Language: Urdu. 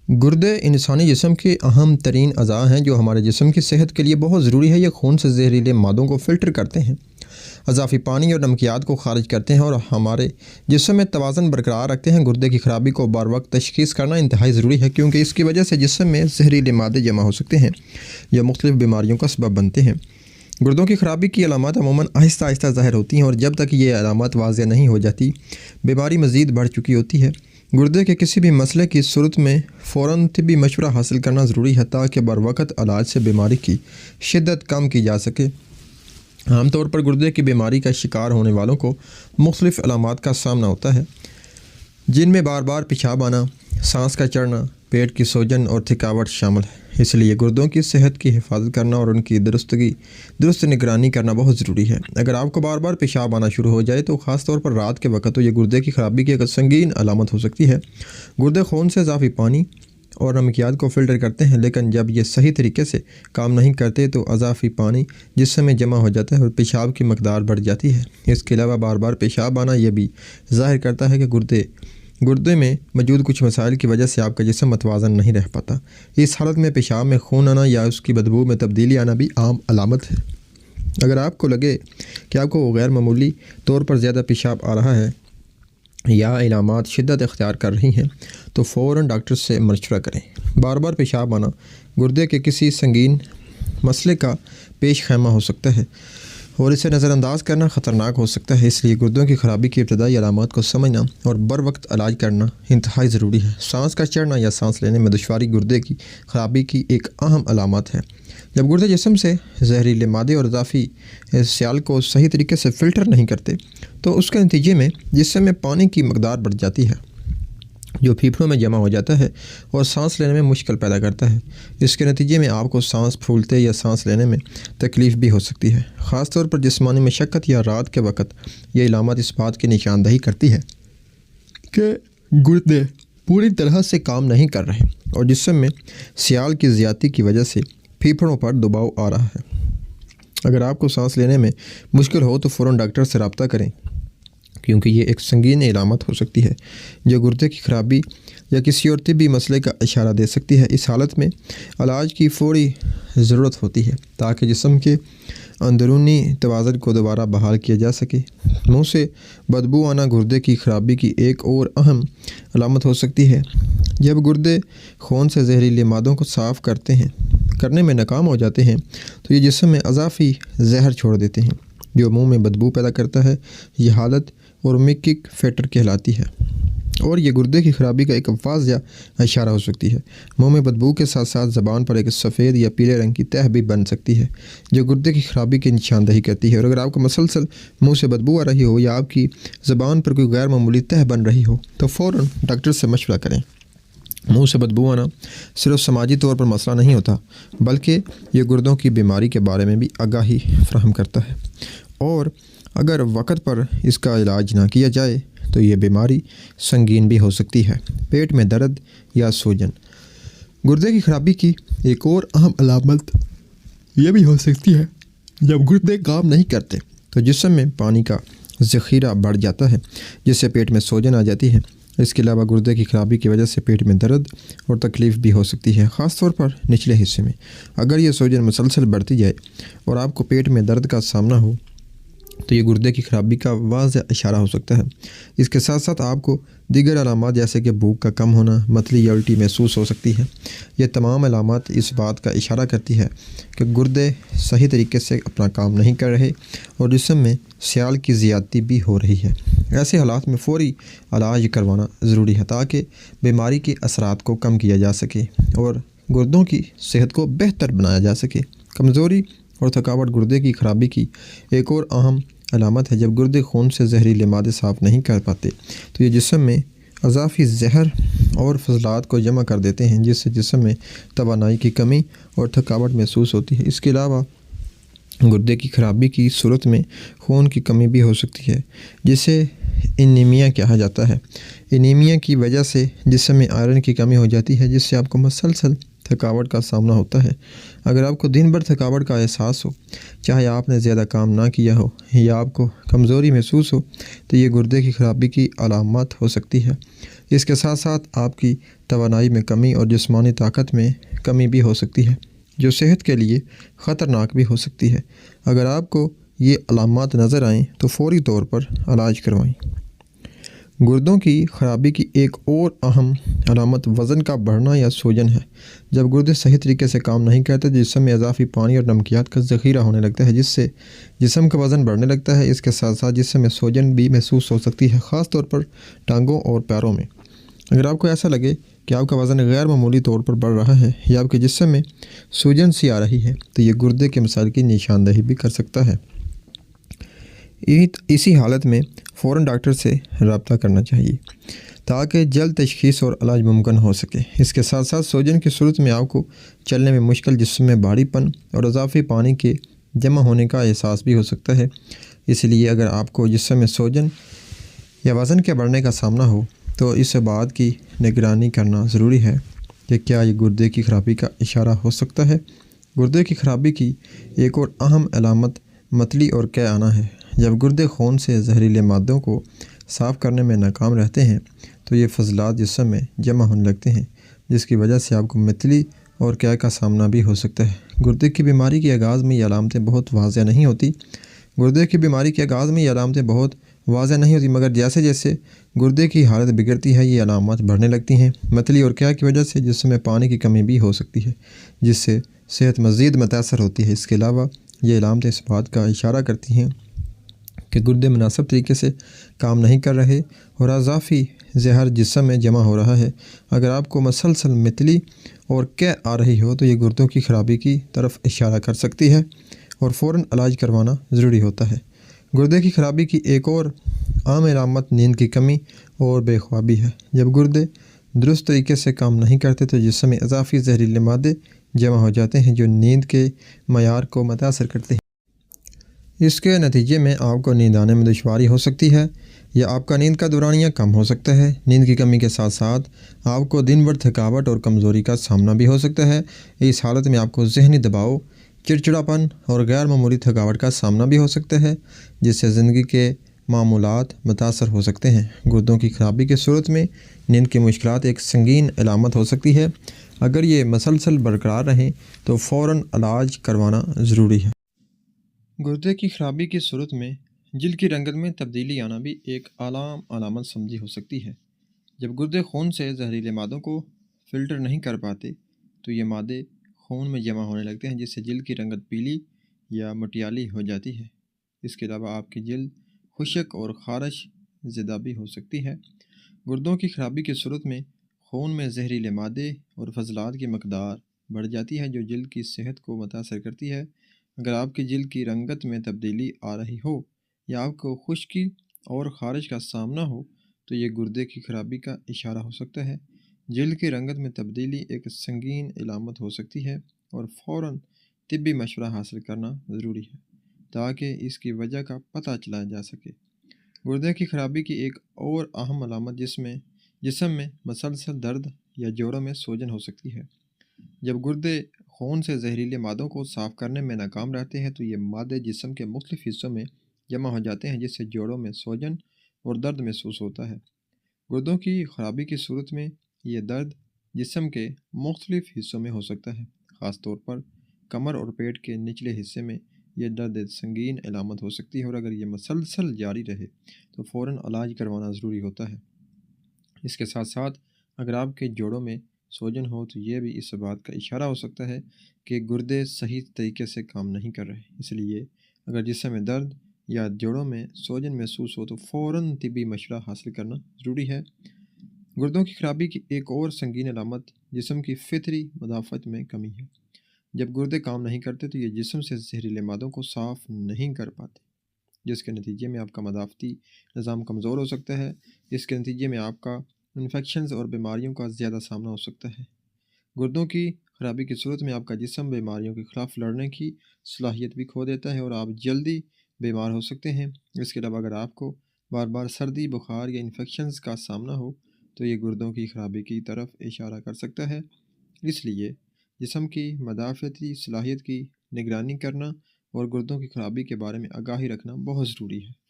گردے انسانی جسم کے اہم ترین اعضاء ہیں جو ہمارے جسم کی صحت کے لیے بہت ضروری ہے۔ یہ خون سے زہریلے مادوں کو فلٹر کرتے ہیں، اضافی پانی اور نمکیات کو خارج کرتے ہیں اور ہمارے جسم میں توازن برقرار رکھتے ہیں۔ گردے کی خرابی کو بر وقت تشخیص کرنا انتہائی ضروری ہے، کیونکہ اس کی وجہ سے جسم میں زہریلے مادے جمع ہو سکتے ہیں جو مختلف بیماریوں کا سبب بنتے ہیں۔ گردوں کی خرابی کی علامات عموماً آہستہ آہستہ ظاہر ہوتی ہیں، اور جب تک یہ علامات واضح نہیں ہو جاتی بیماری مزید بڑھ چکی ہوتی ہے۔ گردے کے کسی بھی مسئلے کی صورت میں فوراً طبی مشورہ حاصل کرنا ضروری ہے تاکہ بروقت علاج سے بیماری کی شدت کم کی جا سکے۔ عام طور پر گردے کی بیماری کا شکار ہونے والوں کو مختلف علامات کا سامنا ہوتا ہے، جن میں بار بار پیشاب آنا، سانس کا چڑھنا، پیٹ کی سوجن اور تھکاوٹ شامل ہے۔ اس لیے گردوں کی صحت کی حفاظت کرنا اور ان کی درست نگرانی کرنا بہت ضروری ہے۔ اگر آپ کو بار بار پیشاب آنا شروع ہو جائے تو خاص طور پر رات کے وقت، تو یہ گردے کی خرابی کی ایک سنگین علامت ہو سکتی ہے۔ گردے خون سے اضافی پانی اور نمکیات کو فلٹر کرتے ہیں، لیکن جب یہ صحیح طریقے سے کام نہیں کرتے تو اضافی پانی جسم میں جمع ہو جاتا ہے اور پیشاب کی مقدار بڑھ جاتی ہے۔ اس کے علاوہ بار بار پیشاب آنا یہ بھی ظاہر کرتا ہے کہ گردے میں موجود کچھ مسائل کی وجہ سے آپ کا جسم متوازن نہیں رہ پاتا۔ اس حالت میں پیشاب میں خون آنا یا اس کی بدبو میں تبدیلی آنا بھی عام علامت ہے۔ اگر آپ کو لگے کہ آپ کو غیر معمولی طور پر زیادہ پیشاب آ رہا ہے یا علامات شدت اختیار کر رہی ہیں تو فوراً ڈاکٹر سے مشورہ کریں۔ بار بار پیشاب آنا گردے کے کسی سنگین مسئلے کا پیش خیمہ ہو سکتا ہے اور اسے نظر انداز کرنا خطرناک ہو سکتا ہے۔ اس لیے گردوں کی خرابی کی ابتدائی علامات کو سمجھنا اور بر وقت علاج کرنا انتہائی ضروری ہے۔ سانس کا چڑھنا یا سانس لینے میں دشواری گردے کی خرابی کی ایک اہم علامت ہے۔ جب گردے جسم سے زہریلے مادے اور اضافی سیال کو صحیح طریقے سے فلٹر نہیں کرتے تو اس کے نتیجے میں جسم میں پانی کی مقدار بڑھ جاتی ہے جو پھیپھڑوں میں جمع ہو جاتا ہے اور سانس لینے میں مشکل پیدا کرتا ہے۔ اس کے نتیجے میں آپ کو سانس پھولتے یا سانس لینے میں تکلیف بھی ہو سکتی ہے۔ خاص طور پر جسمانی مشقت یا رات کے وقت یہ علامات اس بات کی نشاندہی کرتی ہے کہ گردے پوری طرح سے کام نہیں کر رہے اور جسم میں سیال کی زیادتی کی وجہ سے پھیپھڑوں پر دباؤ آ رہا ہے۔ اگر آپ کو سانس لینے میں مشکل ہو تو فوراً ڈاکٹر سے رابطہ کریں، کیونکہ یہ ایک سنگین علامت ہو سکتی ہے جو گردے کی خرابی یا کسی اور طبی مسئلے کا اشارہ دے سکتی ہے۔ اس حالت میں علاج کی فوری ضرورت ہوتی ہے تاکہ جسم کے اندرونی توازن کو دوبارہ بحال کیا جا سکے۔ منہ سے بدبو آنا گردے کی خرابی کی ایک اور اہم علامت ہو سکتی ہے۔ جب گردے خون سے زہریلے مادوں کو صاف کرنے میں ناکام ہو جاتے ہیں تو یہ جسم میں اضافی زہر چھوڑ دیتے ہیں جو منہ میں بدبو پیدا کرتا ہے۔ یہ حالت اورمیکک فیٹر کہلاتی ہے اور یہ گردے کی خرابی کا ایک واضح اشارہ ہو سکتی ہے۔ منہ میں بدبو کے ساتھ ساتھ زبان پر ایک سفید یا پیلے رنگ کی تہ بھی بن سکتی ہے جو گردے کی خرابی کی نشاندہی کرتی ہے۔ اور اگر آپ کو مسلسل منہ سے بدبو آ رہی ہو یا آپ کی زبان پر کوئی غیر معمولی تہ بن رہی ہو تو فوراً ڈاکٹر سے مشورہ کریں۔ منہ سے بدبو آنا صرف سماجی طور پر مسئلہ نہیں ہوتا، بلکہ یہ گردوں کی بیماری کے بارے میں بھی آگاہی فراہم کرتا ہے، اور اگر وقت پر اس کا علاج نہ کیا جائے تو یہ بیماری سنگین بھی ہو سکتی ہے۔ پیٹ میں درد یا سوجن گردے کی خرابی کی ایک اور اہم علامت یہ بھی ہو سکتی ہے۔ جب گردے کام نہیں کرتے تو جسم میں پانی کا ذخیرہ بڑھ جاتا ہے جس سے پیٹ میں سوجن آ جاتی ہے۔ اس کے علاوہ گردے کی خرابی کی وجہ سے پیٹ میں درد اور تکلیف بھی ہو سکتی ہے، خاص طور پر نچلے حصے میں۔ اگر یہ سوجن مسلسل بڑھتی جائے اور آپ کو پیٹ میں درد کا سامنا ہو تو یہ گردے کی خرابی کا واضح اشارہ ہو سکتا ہے۔ اس کے ساتھ ساتھ آپ کو دیگر علامات جیسے کہ بھوک کا کم ہونا، متلی یا الٹی محسوس ہو سکتی ہے۔ یہ تمام علامات اس بات کا اشارہ کرتی ہے کہ گردے صحیح طریقے سے اپنا کام نہیں کر رہے اور جسم میں سیال کی زیادتی بھی ہو رہی ہے۔ ایسے حالات میں فوری علاج کروانا ضروری ہے تاکہ بیماری کے اثرات کو کم کیا جا سکے اور گردوں کی صحت کو بہتر بنایا جا سکے۔ کمزوری اور تھکاوٹ گردے کی خرابی کی ایک اور اہم علامت ہے۔ جب گردے خون سے زہریلے مادے صاف نہیں کر پاتے تو یہ جسم میں اضافی زہر اور فضلات کو جمع کر دیتے ہیں جس سے جسم میں توانائی کی کمی اور تھکاوٹ محسوس ہوتی ہے۔ اس کے علاوہ گردے کی خرابی کی صورت میں خون کی کمی بھی ہو سکتی ہے جسے انیمیا کہا جاتا ہے۔ انیمیا کی وجہ سے جسم میں آئرن کی کمی ہو جاتی ہے جس سے آپ کو مسلسل تھکاوٹ کا سامنا ہوتا ہے۔ اگر آپ کو دن بھر تھکاوٹ کا احساس ہو، چاہے آپ نے زیادہ کام نہ کیا ہو یا آپ کو کمزوری محسوس ہو، تو یہ گردے کی خرابی کی علامت ہو سکتی ہے۔ اس کے ساتھ ساتھ آپ کی توانائی میں کمی اور جسمانی طاقت میں کمی بھی ہو سکتی ہے، جو صحت کے لیے خطرناک بھی ہو سکتی ہے۔ اگر آپ کو یہ علامات نظر آئیں تو فوری طور پر علاج کروائیں۔ گردوں کی خرابی کی ایک اور اہم علامت وزن کا بڑھنا یا سوجن ہے۔ جب گردے صحیح طریقے سے کام نہیں کرتے تو جسم میں اضافی پانی اور نمکیات کا ذخیرہ ہونے لگتا ہے، جس سے جسم کا وزن بڑھنے لگتا ہے۔ اس کے ساتھ ساتھ جسم میں سوجن بھی محسوس ہو سکتی ہے، خاص طور پر ٹانگوں اور پیروں میں۔ اگر آپ کو ایسا لگے کہ آپ کا وزن غیر معمولی طور پر بڑھ رہا ہے یا آپ کے جسم میں سوجن سی آ رہی ہے تو یہ گردے کے مسائل کی نشاندہی بھی کر سکتا ہے۔ اسی حالت میں فوراً ڈاکٹر سے رابطہ کرنا چاہیے تاکہ جلد تشخیص اور علاج ممکن ہو سکے۔ اس کے ساتھ ساتھ سوجن کی صورت میں آپ کو چلنے میں مشکل، جسم میں بھاری پن اور اضافی پانی کے جمع ہونے کا احساس بھی ہو سکتا ہے۔ اس لیے اگر آپ کو جسم میں سوجن یا وزن کے بڑھنے کا سامنا ہو تو اس بات کی نگرانی کرنا ضروری ہے کہ کیا یہ گردے کی خرابی کا اشارہ ہو سکتا ہے۔ گردے کی خرابی کی ایک اور اہم علامت متلی اور قے آنا ہے۔ جب گردے خون سے زہریلے مادوں کو صاف کرنے میں ناکام رہتے ہیں تو یہ فضلات جسم میں جمع ہونے لگتے ہیں، جس کی وجہ سے آپ کو متلی اور قے کا سامنا بھی ہو سکتا ہے۔ گردے کی بیماری کے آغاز میں یہ علامتیں بہت واضح نہیں ہوتی مگر جیسے جیسے گردے کی حالت بگڑتی ہے یہ علامات بڑھنے لگتی ہیں۔ متلی اور قے کی وجہ سے جسم میں پانی کی کمی بھی ہو سکتی ہے، جس سے صحت مزید متاثر ہوتی ہے۔ اس کے علاوہ یہ علامتیں اس بات کا اشارہ کرتی ہیں کہ گردے مناسب طریقے سے کام نہیں کر رہے اور اضافی زہر جسم میں جمع ہو رہا ہے۔ اگر آپ کو مسلسل متلی اور قے آ رہی ہو تو یہ گردوں کی خرابی کی طرف اشارہ کر سکتی ہے اور فوراً علاج کروانا ضروری ہوتا ہے۔ گردے کی خرابی کی ایک اور عام علامت نیند کی کمی اور بے خوابی ہے۔ جب گردے درست طریقے سے کام نہیں کرتے تو جسم میں اضافی زہریلے مادے جمع ہو جاتے ہیں جو نیند کے معیار کو متاثر کرتے ہیں۔ اس کے نتیجے میں آپ کو نیند آنے میں دشواری ہو سکتی ہے یا آپ کا نیند کا دورانیہ کم ہو سکتا ہے۔ نیند کی کمی کے ساتھ ساتھ آپ کو دن بھر تھکاوٹ اور کمزوری کا سامنا بھی ہو سکتا ہے۔ اس حالت میں آپ کو ذہنی دباؤ، چڑچڑاپن اور غیر معمولی تھکاوٹ کا سامنا بھی ہو سکتا ہے، جس سے زندگی کے معمولات متاثر ہو سکتے ہیں۔ گردوں کی خرابی کی صورت میں نیند کی مشکلات ایک سنگین علامت ہو سکتی ہے۔ اگر یہ مسلسل برقرار رہیں تو فوراً علاج کروانا ضروری ہے۔ گردے کی خرابی کی صورت میں جلد کی رنگت میں تبدیلی آنا بھی ایک عام علامت سمجھی ہو سکتی ہے۔ جب گردے خون سے زہریلے مادوں کو فلٹر نہیں کر پاتے تو یہ مادے خون میں جمع ہونے لگتے ہیں، جس سے جلد کی رنگت پیلی یا مٹیالی ہو جاتی ہے۔ اس کے علاوہ آپ کی جلد خشک اور خارش زدہ بھی ہو سکتی ہے۔ گردوں کی خرابی کی صورت میں خون میں زہریلے مادے اور فضلات کی مقدار بڑھ جاتی ہے، جو جلد کی صحت کو متاثر کرتی ہے۔ اگر آپ کی جلد کی رنگت میں تبدیلی آ رہی ہو یا آپ کو خشکی اور خارش کا سامنا ہو تو یہ گردے کی خرابی کا اشارہ ہو سکتا ہے۔ جلد کی رنگت میں تبدیلی ایک سنگین علامت ہو سکتی ہے اور فوراً طبی مشورہ حاصل کرنا ضروری ہے تاکہ اس کی وجہ کا پتہ چلا جا سکے۔ گردے کی خرابی کی ایک اور اہم علامت جسم میں مسلسل درد یا جوڑوں میں سوجن ہو سکتی ہے۔ جب گردے خون سے زہریلے مادوں کو صاف کرنے میں ناکام رہتے ہیں تو یہ مادے جسم کے مختلف حصوں میں جمع ہو جاتے ہیں، جس سے جوڑوں میں سوجن اور درد محسوس ہوتا ہے۔ گردوں کی خرابی کی صورت میں یہ درد جسم کے مختلف حصوں میں ہو سکتا ہے، خاص طور پر کمر اور پیٹ کے نچلے حصے میں یہ درد ایک سنگین علامت ہو سکتی ہے اور اگر یہ مسلسل جاری رہے تو فوراً علاج کروانا ضروری ہوتا ہے۔ اس کے ساتھ ساتھ اگر آپ کے جوڑوں میں سوجن ہو تو یہ بھی اس بات کا اشارہ ہو سکتا ہے کہ گردے صحیح طریقے سے کام نہیں کر رہے۔ اس لیے اگر جسم میں درد یا جوڑوں میں سوجن محسوس ہو تو فوراً طبی مشورہ حاصل کرنا ضروری ہے۔ گردوں کی خرابی کی ایک اور سنگین علامت جسم کی فطری مدافعت میں کمی ہے۔ جب گردے کام نہیں کرتے تو یہ جسم سے زہریلے مادوں کو صاف نہیں کر پاتے، جس کے نتیجے میں آپ کا مدافعتی نظام کمزور ہو سکتا ہے۔ اس کے نتیجے میں آپ کا انفیکشنز اور بیماریوں کا زیادہ سامنا ہو سکتا ہے۔ گردوں کی خرابی کی صورت میں آپ کا جسم بیماریوں کے خلاف لڑنے کی صلاحیت بھی کھو دیتا ہے اور آپ جلدی بیمار ہو سکتے ہیں۔ اس کے علاوہ اگر آپ کو بار بار سردی، بخار یا انفیکشنز کا سامنا ہو تو یہ گردوں کی خرابی کی طرف اشارہ کر سکتا ہے۔ اس لیے جسم کی مدافعتی صلاحیت کی نگرانی کرنا اور گردوں کی خرابی کے بارے میں آگاہی رکھنا بہت ضروری ہے۔